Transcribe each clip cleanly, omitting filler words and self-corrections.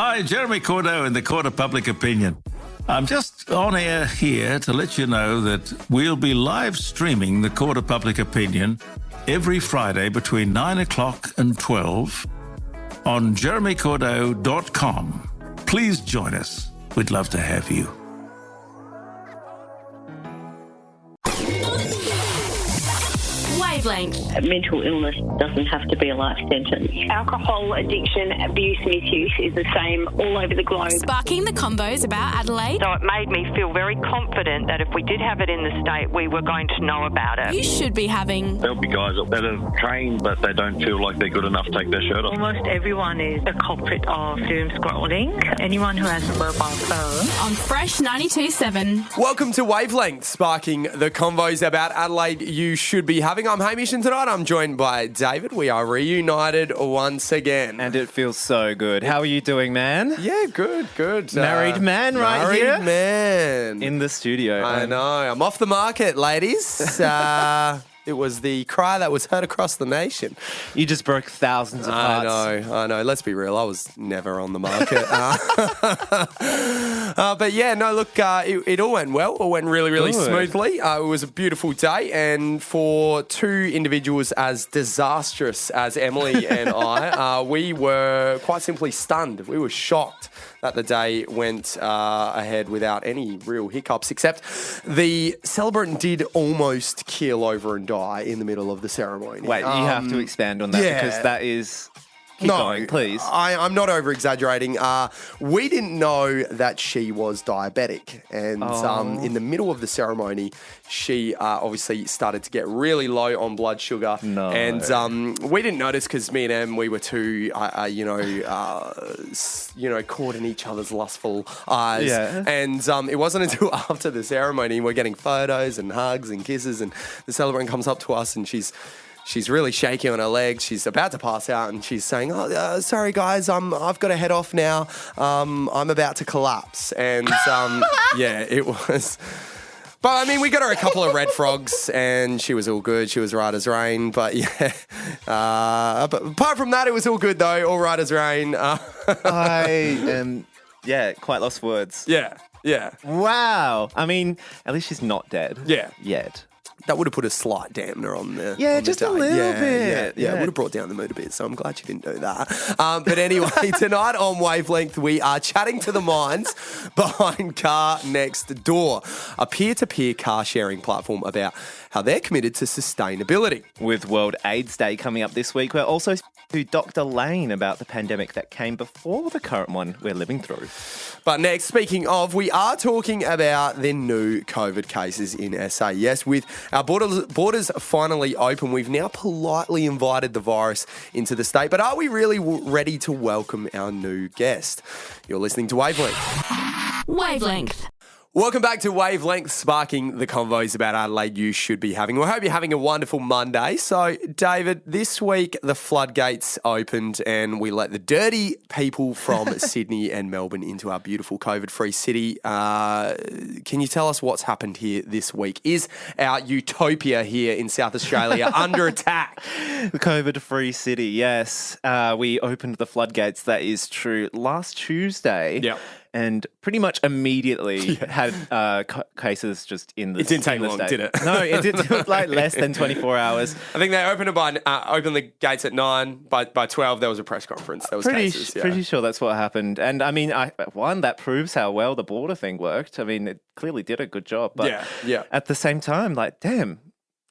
Hi, Jeremy Cordeaux in the Court of Public Opinion. I'm just on air here to let you know that we'll be live streaming the Court of Public Opinion every Friday between 9 o'clock and 12 on jeremycordeaux.com. Please join us. We'd love to have you. Wavelength. Mental illness doesn't have to be a life sentence. Alcohol addiction, abuse, misuse is the same all over the globe. Sparking the combos about Adelaide. So it made me feel very confident that if we did have it in the state, we were going to know about it. You should be having. There'll be guys that are trained, but they don't feel like they're good enough to take their shirt off. Almost everyone is a culprit of doom scrolling. Anyone who has a mobile phone. On Fresh 92.7. Welcome to Wavelength, sparking the convos about Adelaide you should be having. I'm Hamish, and tonight I'm joined by David. We are reunited once again. And it feels so good. How are you doing, man? Yeah, good. Married man right here? Married man. In the studio. I know. I'm off the market, ladies. It was the cry that was heard across the nation. You just broke thousands of hearts. I know. Let's be real. I was never on the market. But yeah, no, look, it all went well. It went really smoothly. It was a beautiful day. And for two individuals as disastrous as Emily and I, we were quite simply stunned. We were shocked that the day went ahead without any real hiccups, except the celebrant did almost keel over and die in the middle of the ceremony. Wait, you have to expand on that because that is... Keep going, please. I'm not over-exaggerating. We didn't know that she was diabetic. And in the middle of the ceremony, she obviously started to get really low on blood sugar. No. And we didn't notice because me and Em, we were too, caught in each other's lustful eyes. Yeah. And it wasn't until after the ceremony, we're getting photos and hugs and kisses, and the celebrant comes up to us and she's really shaky on her legs. She's about to pass out, and she's saying, sorry, guys, I've got to head off now. I'm about to collapse. And, it was... But, I mean, we got her a couple of red frogs, and she was all good. She was right as rain. But, yeah. But apart from that, it was all good, though. All right as rain. I am, quite lost for words. Yeah. Wow. I mean, at least she's not dead. Yeah. Yet. That would have put a slight dampener on the just a little bit. Yeah, it would have brought down the mood a bit, so I'm glad you didn't do that. But anyway, tonight on Wavelength, we are chatting to the minds behind Car Next Door, a peer-to-peer car sharing platform about how they're committed to sustainability. With World AIDS Day coming up this week, we're also speaking to Dr. Lane about the pandemic that came before the current one we're living through. But next, speaking of, we are talking about the new COVID cases in SA. Yes, with our borders finally open, we've now politely invited the virus into the state. But are we really ready to welcome our new guest? You're listening to Wavelength. Wavelength. Welcome back to Wavelength, sparking the convos about Adelaide you should be having. We hope you're having a wonderful Monday. So, David, this week the floodgates opened and we let the dirty people from Sydney and Melbourne into our beautiful COVID-free city. Can you tell us what's happened here this week? Is our utopia here in South Australia under attack? The COVID-free city, yes. We opened the floodgates, that is true, last Tuesday. Yep. And pretty much immediately had cases just in the It didn't take long, state. did it? No, it did like less than 24 hours. I think they opened the gates at 9. By 12, there was a press conference. There was cases. Yeah. Pretty sure that's what happened. And I mean, that proves how well the border thing worked. I mean, it clearly did a good job. But at the same time, like, damn,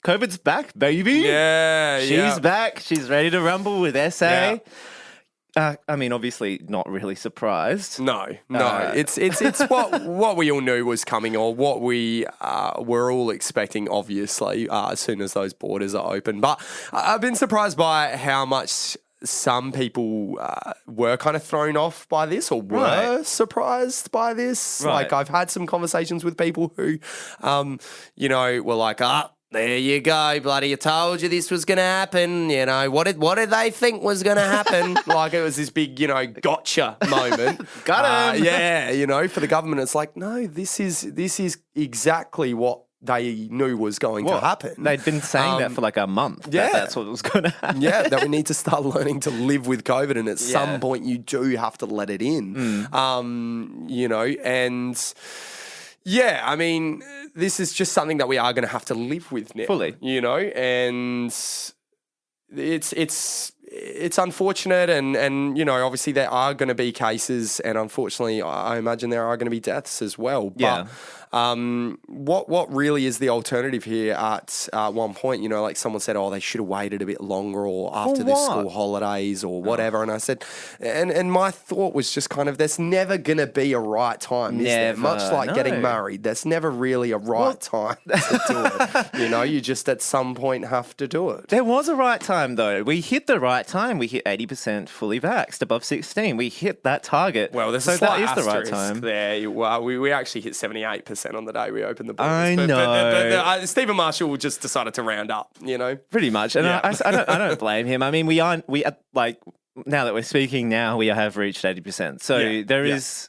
COVID's back, baby. Yeah, She's back. She's ready to rumble with SA. Yeah. I mean, obviously not really surprised. No. It's what we all knew was coming, or what we were all expecting, obviously, as soon as those borders are open. But I've been surprised by how much some people were kind of thrown off by this, or were surprised by this. Right. Like, I've had some conversations with people who, were like, there you go, bloody, I told you this was going to happen. You know, what did they think was going to happen? Like, it was this big, gotcha moment. Got him. For the government, it's like, no, this is exactly what they knew was going to happen. They'd been saying that for like a month. That's what was going to happen. Yeah, that we need to start learning to live with COVID, and at some point you do have to let it in. You know, and yeah, I mean, this is just something that we are going to have to live with now. Fully. You know, and it's unfortunate, and you know, obviously there are going to be cases, and unfortunately, I imagine there are going to be deaths as well. But what really is the alternative here? At one point, you know, like someone said, they should have waited a bit longer, or after the school holidays, or whatever. And I said, and my thought was just kind of, there's never going to be a right time, is there? Much like getting married, there's never really a right time to do it. You know, you just at some point have to do it. There was a right time, though. We hit the right time. We hit 80% fully vaxxed, above 16. We hit that target. Well, there's so a slight that is the right asterisk time. There. Well, we actually hit 78% on the day we opened the borders. I know. But Stephen Marshall just decided to round up, you know? Pretty much. And I don't blame him. I mean, we now that we're speaking now, we have reached 80%. So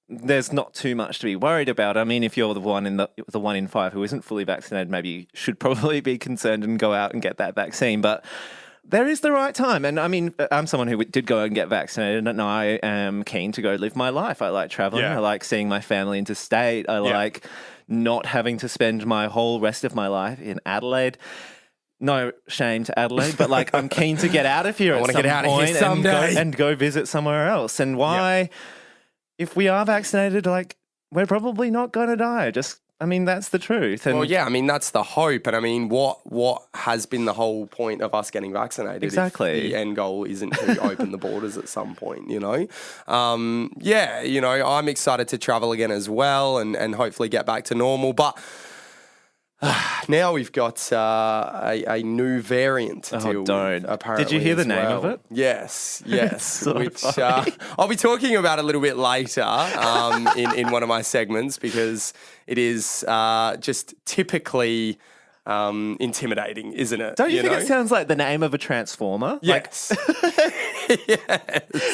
there's not too much to be worried about. I mean, if you're the one in 5 who isn't fully vaccinated, maybe you should probably be concerned and go out and get that vaccine. But there is the right time. And I mean, I'm someone who did go and get vaccinated, and I am keen to go live my life. I like traveling. I like seeing my family interstate. I like not having to spend my whole rest of my life in Adelaide. No shame to Adelaide, but like, I'm keen to get out of here at some point and go visit somewhere else. And why, if we are vaccinated, like, we're probably not going to die. I mean, that's the truth. And I mean, that's the hope. And I mean, what has been the whole point of us getting vaccinated? Exactly. If the end goal isn't to open the borders at some point, you know? You know, I'm excited to travel again as well, and hopefully get back to normal. But now we've got a new variant to deal with, apparently. Did you hear the name of it? Yes. So which I'll be talking about a little bit later in one of my segments, because it is just typically intimidating, isn't it? Don't you think it sounds like the name of a transformer? Yes.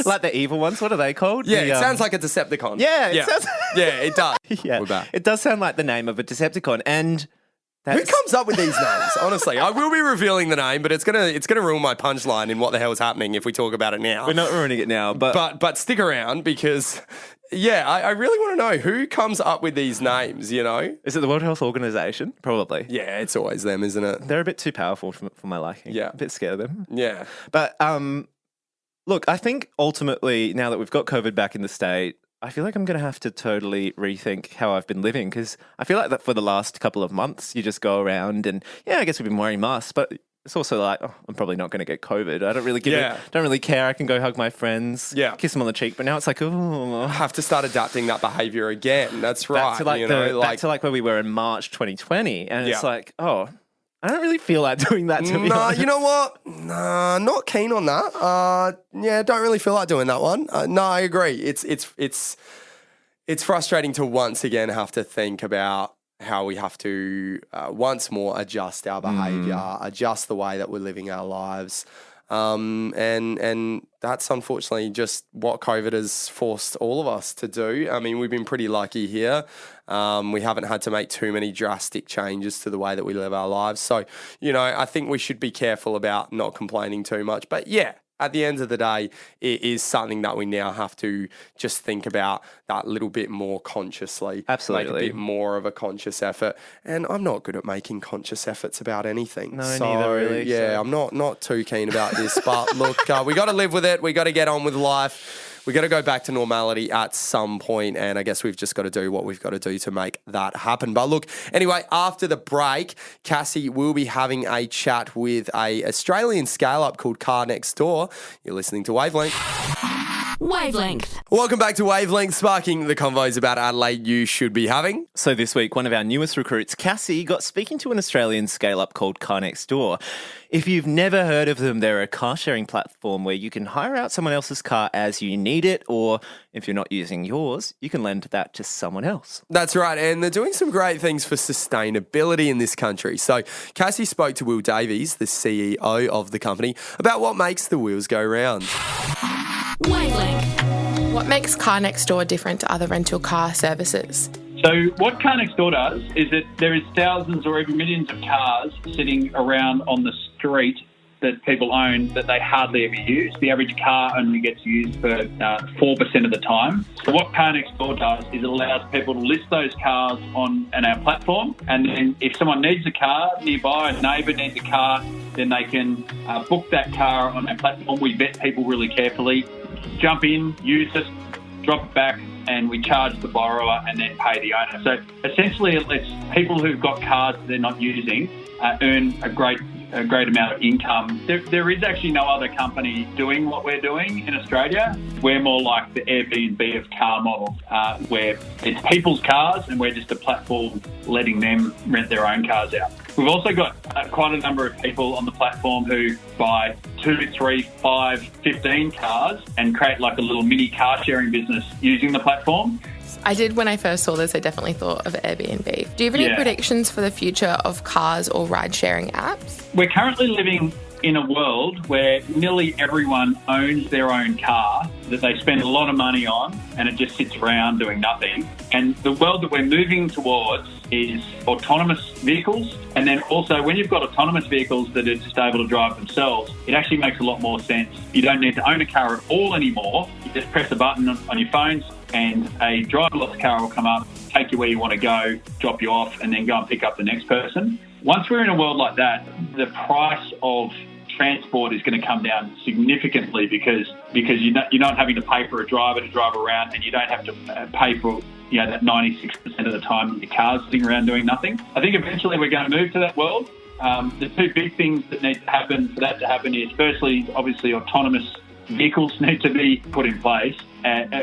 Like the evil ones, what are they called? Yeah, it sounds like a Decepticon. Yeah, it sounds... Yeah, it does. Yeah, we're back. It does sound like the name of a Decepticon, and... Who comes up with these names? Honestly, I will be revealing the name, but it's gonna ruin my punchline in what the hell is happening if we talk about it now. We're not ruining it now, but stick around, because I really want to know who comes up with these names. You know, is it the World Health Organization? Probably. Yeah, it's always them, isn't it? They're a bit too powerful for my liking. Yeah, a bit scared of them. Yeah, but look, I think ultimately, now that we've got COVID back in the state, I feel like I'm going to have to totally rethink how I've been living, because I feel like that for the last couple of months, you just go around and, I guess we've been wearing masks, but it's also like, I'm probably not going to get COVID. I don't really don't really care. I can go hug my friends, kiss them on the cheek, but now it's like, I have to start adapting that behavior again. That's right. Back to like where we were in March 2020, and it's like, I don't really feel like doing that, to be honest. You know what? Nah, not keen on that. Don't really feel like doing that one. No, I agree. It's frustrating to once again have to think about how we have to once more adjust our behaviour, adjust the way that we're living our lives. And that's unfortunately just what COVID has forced all of us to do. I mean, we've been pretty lucky here. We haven't had to make too many drastic changes to the way that we live our lives. So, I think we should be careful about not complaining too much. But at the end of the day, it is something that we now have to just think about that little bit more consciously. Absolutely. Make a bit more of a conscious effort. And I'm not good at making conscious efforts about anything. No, neither really. Yeah, I'm not too keen about this. But look, we got to live with it. We got to get on with life. We got to go back to normality at some point, and I guess we've just got to do what we've got to do to make that happen. But look, anyway, after the break, Cassie will be having a chat with a Australian scale-up called Car Next Door. You're listening to Wavelength. Wavelength. Welcome back to Wavelength, sparking the convos about Adelaide you should be having. So this week, one of our newest recruits, Cassie, got speaking to an Australian scale-up called Car Next Door. If you've never heard of them, they're a car-sharing platform where you can hire out someone else's car as you need it, or if you're not using yours, you can lend that to someone else. That's right, and they're doing some great things for sustainability in this country. So Cassie spoke to Will Davies, the CEO of the company, about what makes the wheels go round. Wavelength. What makes Car Next Door different to other rental car services? So what Car Next Door does is that there is thousands or even millions of cars sitting around on the street that people own that they hardly ever use. The average car only gets used for 4% of the time. So what Car Next Door does is it allows people to list those cars on our platform, and then if someone needs a car nearby, a neighbour needs a car, then they can book that car on our platform. We vet people really carefully, jump in, use it, drop it back, and we charge the borrower and then pay the owner. So essentially it lets people who've got cars that they're not using earn a great amount of income. There is actually no other company doing what we're doing in Australia. We're more like the Airbnb of car models, where it's people's cars and we're just a platform letting them rent their own cars out. We've also got quite a number of people on the platform who buy 2, 3, 5, 15 cars and create like a little mini car sharing business using the platform. I did, when I first saw this, I definitely thought of Airbnb. Do you have any predictions for the future of cars or ride-sharing apps? We're currently living in a world where nearly everyone owns their own car that they spend a lot of money on, and it just sits around doing nothing. And the world that we're moving towards is autonomous vehicles. And then also, when you've got autonomous vehicles that are just able to drive themselves, it actually makes a lot more sense. You don't need to own a car at all anymore. You just press a button on your phones and a driverless car will come up, take you where you want to go, drop you off, and then go and pick up the next person. Once we're in a world like that, the price of transport is going to come down significantly because you're not having to pay for a driver to drive around, and you don't have to pay for that 96% of the time your car's sitting around doing nothing. I think eventually we're going to move to that world. The two big things that need to happen for that to happen is, firstly, obviously autonomous vehicles need to be put in place,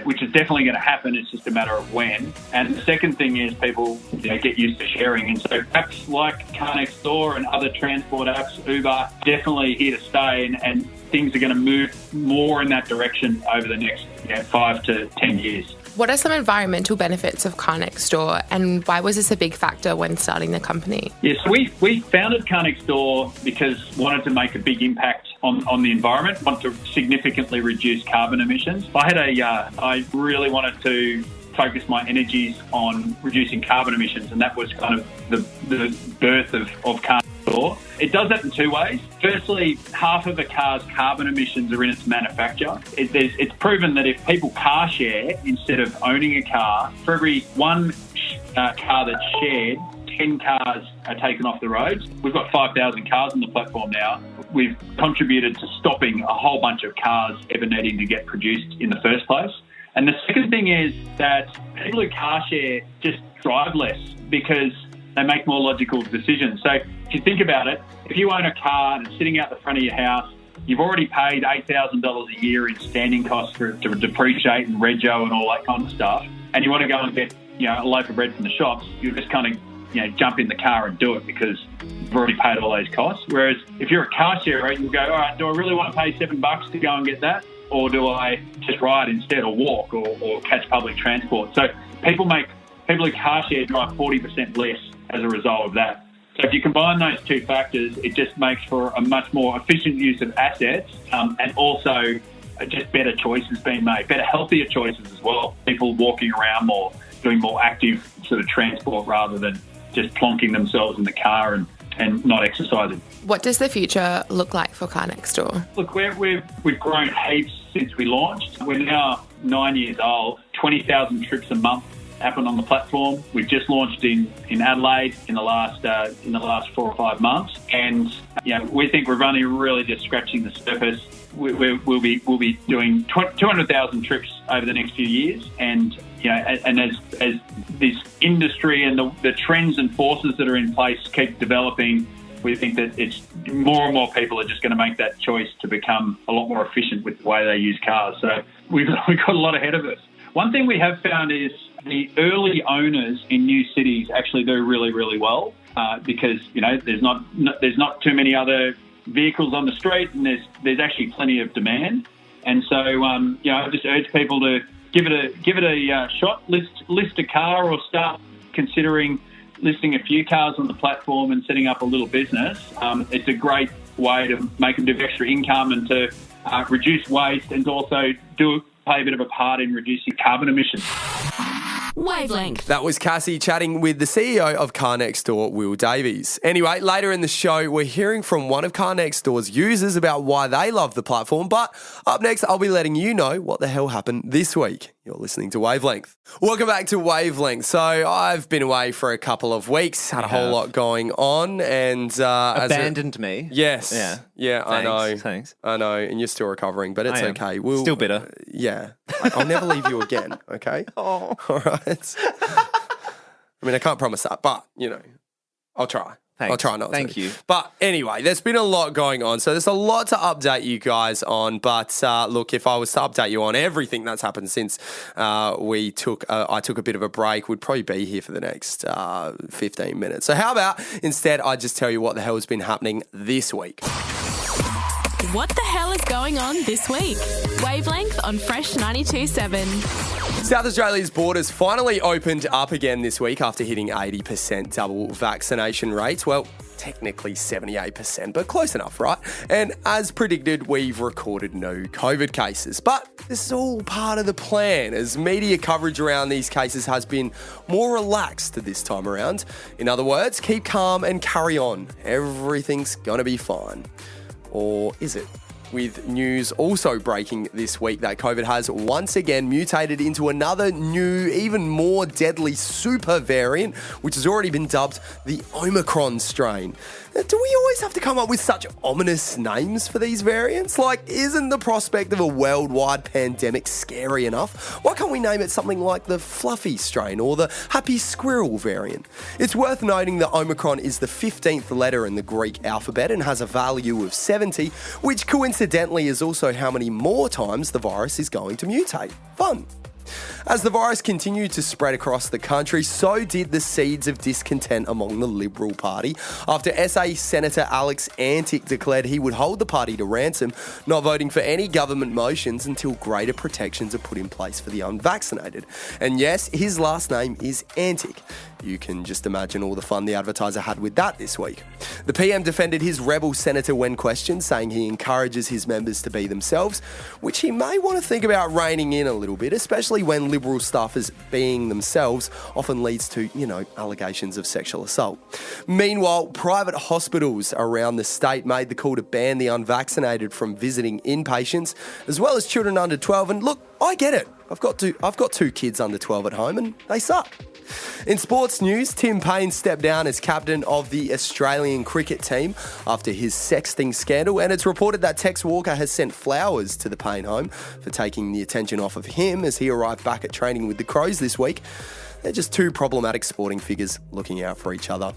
which is definitely going to happen. It's just a matter of when. And the second thing is people get used to sharing. And so apps like Car Next Door and other transport apps, Uber, definitely here to stay, and things are going to move more in that direction over the next 5 to 10 years. What are some environmental benefits of Car Next Door, and why was this a big factor when starting the company? Yes, we founded Car Next Door because we wanted to make a big impact on the environment, wanted to significantly reduce carbon emissions. I really wanted to focus my energies on reducing carbon emissions, and that was kind of the birth of Car Next Door. It does that in two ways. Firstly, half of a car's carbon emissions are in its manufacture. It's proven that if people car share instead of owning a car, for every one car that's shared, 10 cars are taken off the roads. We've got 5,000 cars on the platform now. We've contributed to stopping a whole bunch of cars ever needing to get produced in the first place. And the second thing is that people who car share just drive less because they make more logical decisions. So if you think about it, if you own a car and it's sitting out the front of your house, you've already paid $8,000 a year in standing costs to depreciate and rego and all that kind of stuff, and you want to go and get a loaf of bread from the shops, you just kind of jump in the car and do it because you've already paid all those costs. Whereas if you're a car sharer, you go, all right, do I really want to pay $7 to go and get that? Or do I just ride instead, or walk, or catch public transport? So people who car share drive 40% less as a result of that. So if you combine those two factors, it just makes for a much more efficient use of assets, and also just better choices being made, better, healthier choices as well. People walking around more, doing more active sort of transport rather than just plonking themselves in the car and not exercising. What does the future look like for Car Next Door? Look, we've grown heaps since we launched. We're now 9 years old. 20,000 trips a month happen on the platform. We've just launched in Adelaide in the last 4 or 5 months, and we think we're only really just scratching the surface. We'll be doing 200,000 trips over the next few years, and as this industry and the trends and forces that are in place keep developing, we think that it's more and more people are just going to make that choice to become a lot more efficient with the way they use cars. So we've got a lot ahead of us. One thing we have found is the early owners in new cities actually do really, really well because there's not too many other vehicles on the street, and there's actually plenty of demand. And so I just urge people to give it a shot. List a car, or start considering listing a few cars on the platform and setting up a little business. It's a great way to make a bit of extra income and to reduce waste, and to also play a bit of a part in reducing carbon emissions. Wavelength. That was Cassie chatting with the CEO of Car Next Door, Will Davies. Anyway, later in the show, we're hearing from one of Car Next Door's users about why they love the platform. But up next, I'll be letting you know what the hell happened this week. You're listening to Wavelength. Welcome back to Wavelength. So I've been away for a couple of weeks, had a whole lot going on, and abandoned me. Yes. Yeah. I know. Thanks. I know, and you're still recovering, but it's okay. We'll, still bitter. Yeah. I'll never leave you again. Okay. Oh. All right. I mean, I can't promise that, but I'll try. Thanks. I'll try not to. Thank you. But anyway, there's been a lot going on. So there's a lot to update you guys on. But look, if I was to update you on everything that's happened since I took a bit of a break, we'd probably be here for the next 15 minutes. So how about instead I just tell you what the hell has been happening this week? What the hell is going on this week? Wavelength on Fresh 92.7. South Australia's borders finally opened up again this week after hitting 80% double vaccination rates. Well, technically 78%, but close enough, right? And as predicted, we've recorded no COVID cases. But this is all part of the plan, as media coverage around these cases has been more relaxed this time around. In other words, keep calm and carry on. Everything's gonna be fine. Or is it? With news also breaking this week that COVID has once again mutated into another new, even more deadly super variant, which has already been dubbed the Omicron strain. Do we always have to come up with such ominous names for these variants? Like, isn't the prospect of a worldwide pandemic scary enough? Why can't we name it something like the Fluffy strain or the Happy Squirrel variant? It's worth noting that Omicron is the 15th letter in the Greek alphabet and has a value of 70, which coincidentally is also how many more times the virus is going to mutate. Fun. As the virus continued to spread across the country, so did the seeds of discontent among the Liberal Party after SA Senator Alex Antic declared he would hold the party to ransom, not voting for any government motions until greater protections are put in place for the unvaccinated. And yes, his last name is Antic. You can just imagine all the fun the advertiser had with that this week. The PM defended his rebel senator when questioned, saying he encourages his members to be themselves, which he may want to think about reining in a little bit, especially when Liberal staffers being themselves often leads to, allegations of sexual assault. Meanwhile, private hospitals around the state made the call to ban the unvaccinated from visiting inpatients, as well as children under 12. And look, I get it. I've got two kids under 12 at home and they suck. In sports news, Tim Payne stepped down as captain of the Australian cricket team after his sexting scandal, and it's reported that Tex Walker has sent flowers to the Payne home for taking the attention off of him as he arrived back at training with the Crows this week. They're just two problematic sporting figures looking out for each other.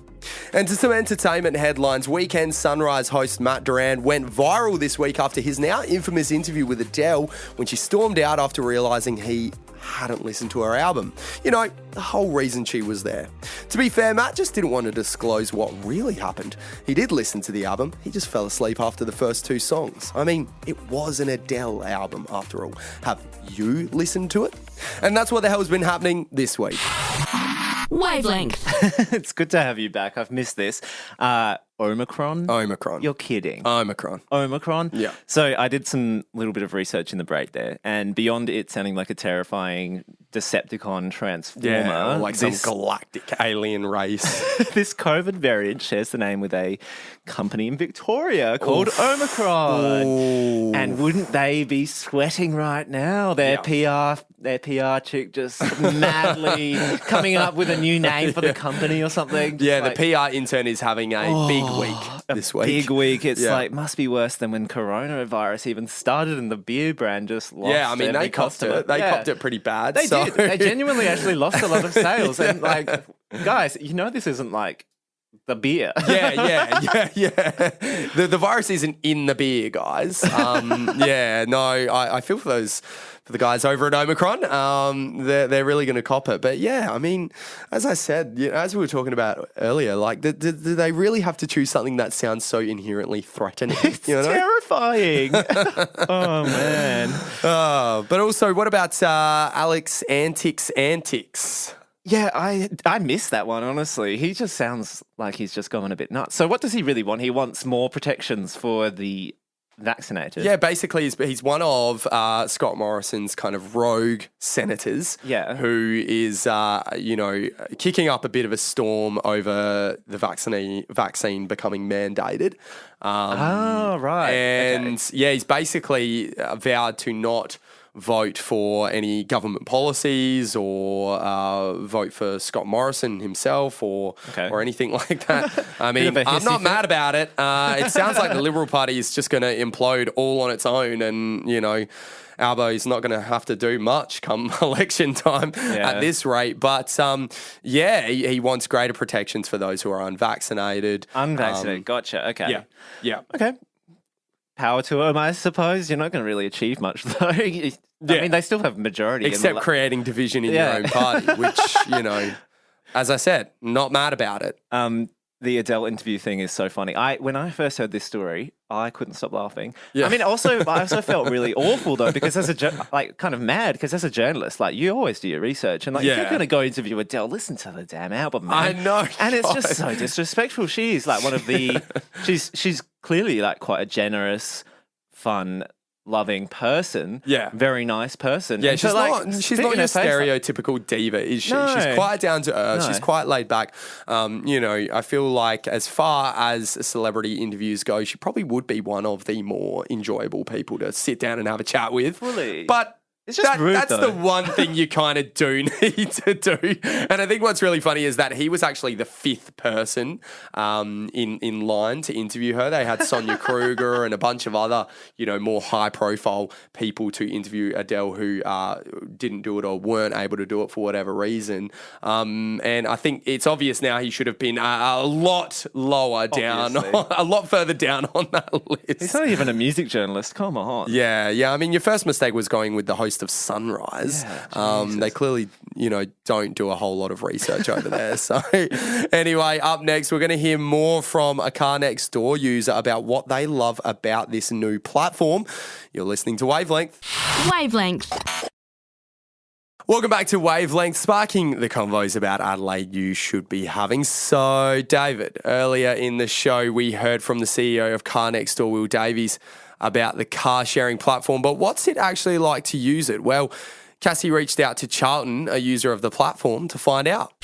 And to some entertainment headlines, Weekend Sunrise host Matt Duran went viral this week after his now infamous interview with Adele when she stormed out after realising he hadn't listened to her album. The whole reason she was there. To be fair, Matt just didn't want to disclose what really happened. He did listen to the album, he just fell asleep after the first two songs. I mean, it was an Adele album after all. Have you listened to it? And that's what the hell has been happening this week. Wavelength. It's good to have you back. I've missed this. Omicron? You're kidding. Omicron? Yeah. So I did some little bit of research in the break there, and beyond it sounding like a terrifying Decepticon transformer. Like some galactic alien race. This COVID variant shares the name with a company in Victoria called Omicron. Ooh. And wouldn't they be sweating right now? Their PR chick just madly coming up with a new name for the company or something. Yeah, the PR intern is having a big week this week. Big week. It's must be worse than when coronavirus even started and the beer brand just lost. Yeah, I mean, they copped it. They copped it pretty bad. They did. They genuinely actually lost a lot of sales. And guys, this isn't like the beer. Yeah. The virus isn't in the beer, guys. I feel for the guys over at Omicron. They're really going to cop it. But yeah, I mean, as I said, as we were talking about earlier, like, do they really have to choose something that sounds so inherently threatening? It's terrifying. Oh, man. But also, what about Alex Antic's antics? Yeah, I miss that one, honestly. He just sounds like he's just going a bit nuts. So what does he really want? He wants more protections for the unvaccinated. Yeah, basically he's one of Scott Morrison's kind of rogue senators. Yeah. Who is kicking up a bit of a storm over the vaccine becoming mandated. Right. And he's basically vowed to not vote for any government policies or vote for Scott Morrison himself or anything like that. I mean, I'm not mad about it. It sounds like the Liberal Party is just going to implode all on its own, and Albo is not going to have to do much come election time at this rate. But he wants greater protections for those who are unvaccinated. Gotcha. Okay. Yeah. Okay. Power to him, I suppose. You're not going to really achieve much, though. I mean, they still have majority. Except creating division in your own party, which, as I said, not mad about it. The Adele interview thing is so funny. When I first heard this story, I couldn't stop laughing. Yeah. I mean, I also felt really awful though, because as kind of mad, because as a journalist, you always do your research, and if you're going to go interview Adele, listen to the damn album, man. I know, and it's just so disrespectful. She is one of the, she's clearly quite a generous, fun, loving person. Yeah. Very nice person. Yeah, and she's not your stereotypical diva, is she? No. She's quite down to earth. No. She's quite laid back. I feel like as far as celebrity interviews go, she probably would be one of the more enjoyable people to sit down and have a chat with. Fully. But it's just rude, that's though. the one thing you kind of do need to do. And I think what's really funny is that he was actually the fifth person in line to interview her. They had Sonia Kruger and a bunch of other, more high-profile people to interview Adele who didn't do it or weren't able to do it for whatever reason. And I think it's obvious now he should have been a lot lower down, a lot further down on that list. He's not even a music journalist. Come on. Yeah. I mean, your first mistake was going with the host of Sunrise. They clearly, don't do a whole lot of research over there. So anyway, up next, we're going to hear more from a Car Next Door user about what they love about this new platform. You're listening to Wavelength. Wavelength. Welcome back to Wavelength, sparking the convos about Adelaide you should be having. So, David, earlier in the show, we heard from the CEO of Car Next Door, Will Davies, about the car sharing platform, but what's it actually like to use it? Well, Cassie reached out to Charlton, a user of the platform, to find out.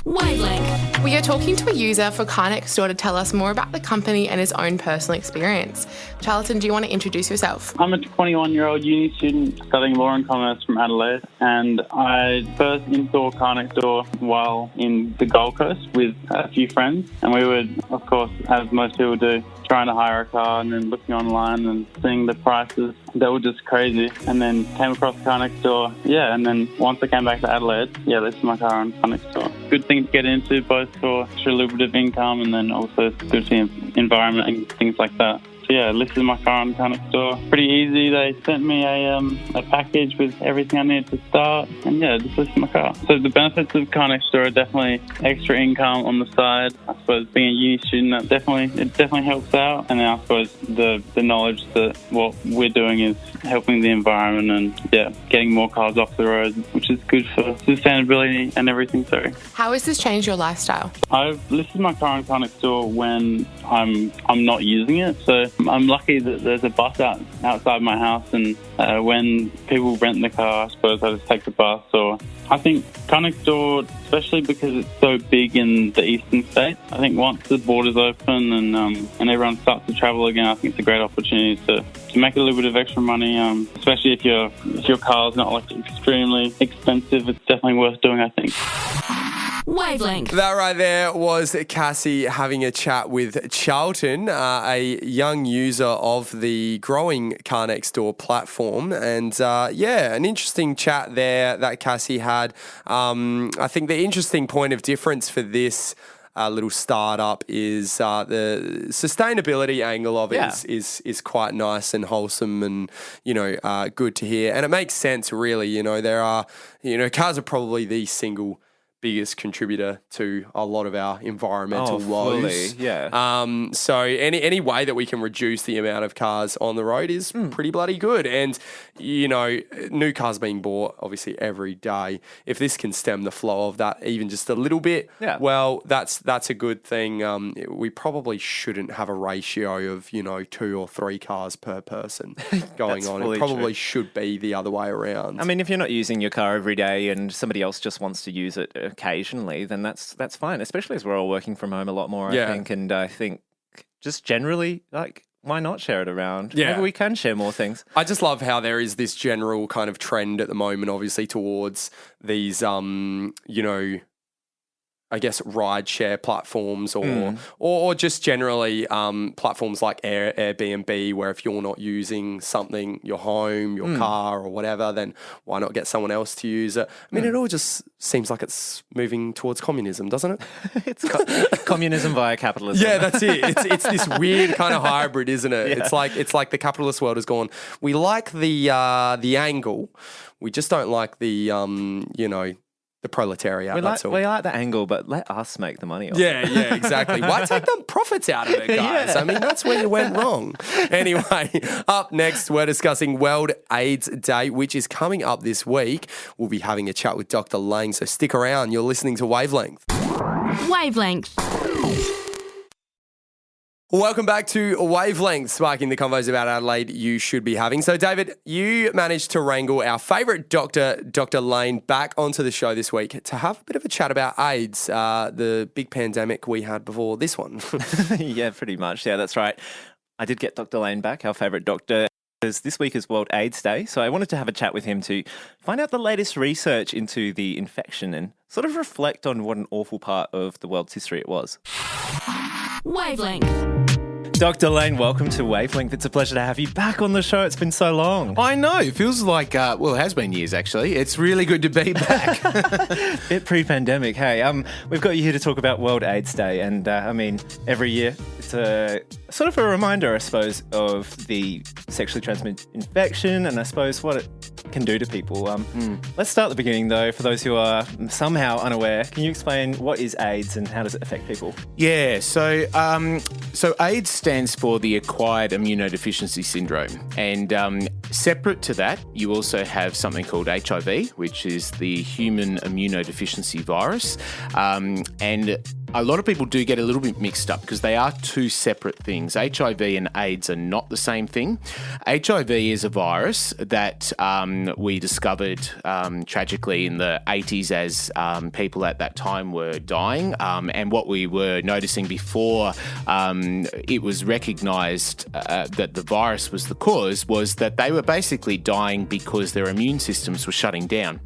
Wavelength. We are talking to a user for Car Next Door to tell us more about the company and his own personal experience. Charlton, do you want to introduce yourself? I'm a 21-year-old uni student studying law and commerce from Adelaide, and I first installed Car Next Door while in the Gold Coast with a few friends, and we would, of course, as most people do, trying to hire a car and then looking online and seeing the prices that were just crazy, and then came across Car Next Door. And then once I came back to Adelaide, listed my car on Car Next Door. Good thing to get into, both for extra lucrative income and then also good for the environment and things like that. Listed my car on Car Next Door. Pretty easy. They sent me a package with everything I needed to start, and just listed my car. So the benefits of Car Next Door are definitely extra income on the side. I suppose being a uni student, it definitely helps out. And then I suppose the knowledge that what we're doing is helping the environment and getting more cars off the road, which is good for sustainability and everything. So how has this changed your lifestyle? I've listed my car on Car Next Door when I'm not using it. So I'm lucky that there's a bus outside my house, and when people rent the car, I suppose I just take the bus. Or I think Car Next Door, especially because it's so big in the eastern states, I think once the borders open and everyone starts to travel again, I think it's a great opportunity to make a little bit of extra money, especially if your car's not extremely expensive. It's definitely worth doing, I think. Wavelength. That right there was Cassie having a chat with Charlton, a young user of the growing Car Next Door platform. And an interesting chat there that Cassie had. I think the interesting point of difference for this little startup is the sustainability angle of it is quite nice and wholesome and, good to hear. And it makes sense, really. There are, cars are probably the single biggest contributor to a lot of our environmental Fully, woes. yeah. So any way that we can reduce the amount of cars on the road is pretty bloody good. And, you know, new cars being bought obviously every day. If this can stem the flow of that even just a little bit, well, that's a good thing. We probably shouldn't have a ratio of, 2 or 3 cars per person going on. It probably should be the other way around. I mean, if you're not using your car every day and somebody else just wants to use it occasionally, then that's fine, especially as we're all working from home a lot more, I think. And I think just generally, like, why not share it around? Yeah. Maybe we can share more things. I just love how there is this general kind of trend at the moment, obviously, towards these, I guess, ride-share platforms or just generally platforms like Airbnb, where if you're not using something, your home, your car or whatever, then why not get someone else to use it? I mean, it all just seems like it's moving towards communism, doesn't it? It's communism via capitalism. Yeah, that's it. It's this weird kind of hybrid, isn't it? Yeah. It's like the capitalist world has gone, we like the angle, we just don't like the the proletariat. We that's all. We like the angle, but let us make the money off it. Yeah, exactly. Why take the profits out of it, guys? I mean, that's where you went wrong. Anyway, up next, we're discussing World AIDS Day, which is coming up this week. We'll be having a chat with Dr. Lane, so stick around. You're listening to Wavelength. Wavelength. Welcome back to Wavelength, sparking the convos about Adelaide you should be having. So, David, you managed to wrangle our favourite doctor, Dr. Lane, back onto the show this week to have a bit of a chat about AIDS, the big pandemic we had before this one. Yeah, pretty much. Yeah, that's right. I did get Dr. Lane back, our favourite doctor. This week is World AIDS Day, so I wanted to have a chat with him to find out the latest research into the infection and sort of reflect on what an awful part of the world's history it was. Wavelength. Dr. Lane, welcome to Wavelength. It's a pleasure to have you back on the show. It's been so long. I know. It feels like, it has been years, actually. It's really good to be back. Bit pre-pandemic, hey. We've got you here to talk about World AIDS Day. And, every year it's a sort of a reminder, I suppose, of the sexually transmitted infection and I suppose what it can do to people. Let's start at the beginning, though, for those who are somehow unaware. Can you explain what is AIDS and how does it affect people? Yeah, so AIDS stands for the acquired immunodeficiency syndrome. And separate to that, you also have something called HIV, which is the human immunodeficiency virus. And a lot of people do get a little bit mixed up because they are two separate things. HIV and AIDS are not the same thing. HIV is a virus that we discovered tragically in the 80s as people at that time were dying. And what we were noticing before it was recognised that the virus was the cause was that they were basically dying because their immune systems were shutting down.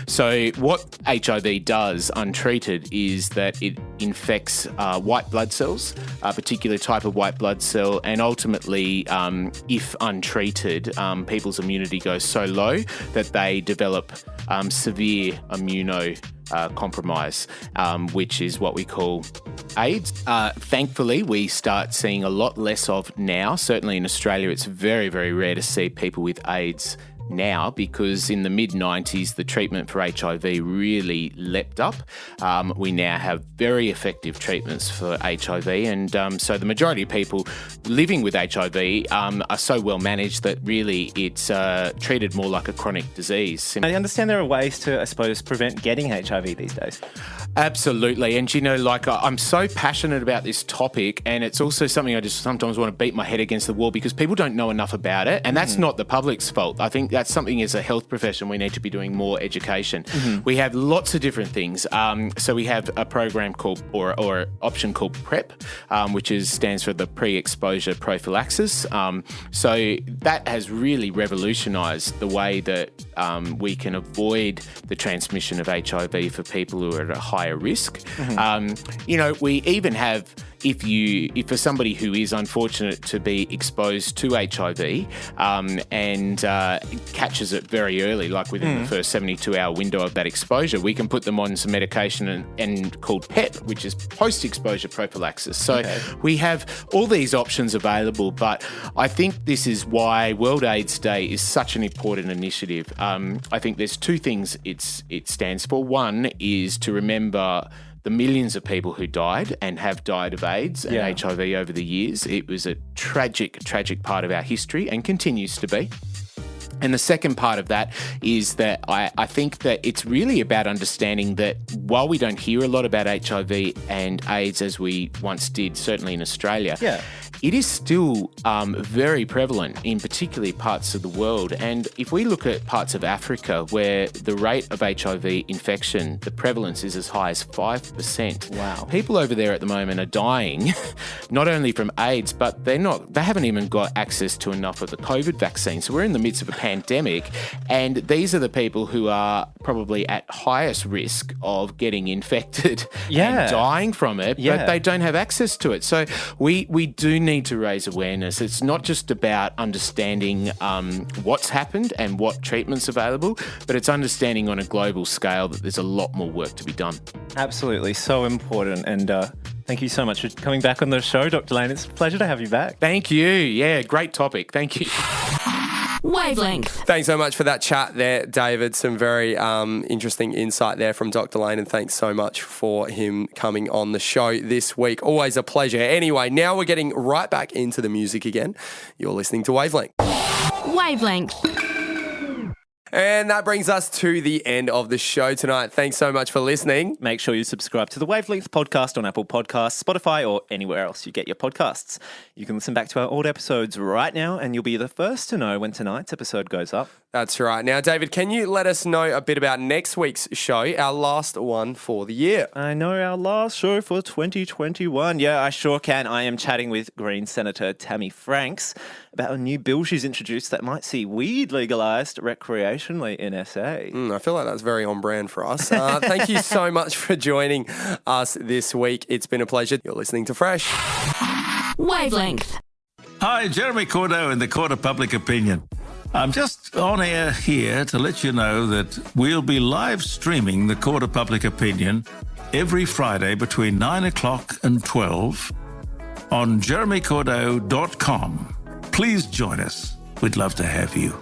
So what HIV does untreated is that it infects white blood cells, a particular type of white blood cell, and ultimately, if untreated, people's immunity goes so low that they develop severe immunocompromise, which is what we call AIDS. Thankfully, we start seeing a lot less of now. Certainly in Australia, it's very, very rare to see people with AIDS now because in the mid-90s, the treatment for HIV really leapt up. We now have very effective treatments for HIV and so the majority of people living with HIV are so well managed that really it's treated more like a chronic disease. I understand there are ways to, I suppose, prevent getting HIV these days. Absolutely. And, I'm so passionate about this topic and it's also something I just sometimes want to beat my head against the wall because people don't know enough about it. And that's not the public's fault. I think that's something as a health profession we need to be doing more education. We have lots of different things. So we have a program called, or option called PrEP, which stands for the pre-exposure prophylaxis. So that has really revolutionised the way that we can avoid the transmission of HIV for people who are at a higher risk. We even have if for somebody who is unfortunate to be exposed to HIV and catches it very early, like within the first 72-hour window of that exposure, we can put them on some medication and called PEP, which is post-exposure prophylaxis. So we have all these options available, but I think this is why World AIDS Day is such an important initiative. I think there's two things it stands for. One is to remember the millions of people who died and have died of AIDS and HIV over the years. It was a tragic, tragic part of our history and continues to be. And the second part of that is that I think that it's really about understanding that while we don't hear a lot about HIV and AIDS as we once did, certainly in Australia, it is still very prevalent in particularly parts of the world. And if we look at parts of Africa where the rate of HIV infection, the prevalence is as high as 5%. Wow. People over there at the moment are dying, not only from AIDS, but they haven't even got access to enough of the COVID vaccine. So we're in the midst of a pandemic, and these are the people who are probably at highest risk of getting infected and dying from it, but they don't have access to it. So we do need to raise awareness. It's not just about understanding what's happened and what treatment's available, but it's understanding on a global scale that there's a lot more work to be done. Absolutely, so important. And thank you so much for coming back on the show, Dr. Lane. It's a pleasure to have you back. Thank you. Yeah, great topic. Thank you. Wavelength. Thanks so much for that chat there, David. Some very interesting insight there from Dr. Lane, and thanks so much for him coming on the show this week. Always a pleasure. Anyway, now we're getting right back into the music again. You're listening to Wavelength. Wavelength. And that brings us to the end of the show tonight. Thanks so much for listening. Make sure you subscribe to the Wavelength podcast on Apple Podcasts, Spotify, or anywhere else you get your podcasts. You can listen back to our old episodes right now, and you'll be the first to know when tonight's episode goes up. That's right. Now, David, can you let us know a bit about next week's show, our last one for the year? I know, our last show for 2021. Yeah, I sure can. I am chatting with Green Senator Tammy Franks about a new bill she's introduced that might see weed legalised recreationally in SA. I feel like that's very on brand for us. Thank you so much for joining us this week. It's been a pleasure. You're listening to Fresh. Wavelength. Hi, Jeremy Cordeaux in the Court of Public Opinion. I'm just on air here to let you know that we'll be live streaming the Court of Public Opinion every Friday between 9 o'clock and 12 on jeremycordeaux.com. Please join us. We'd love to have you.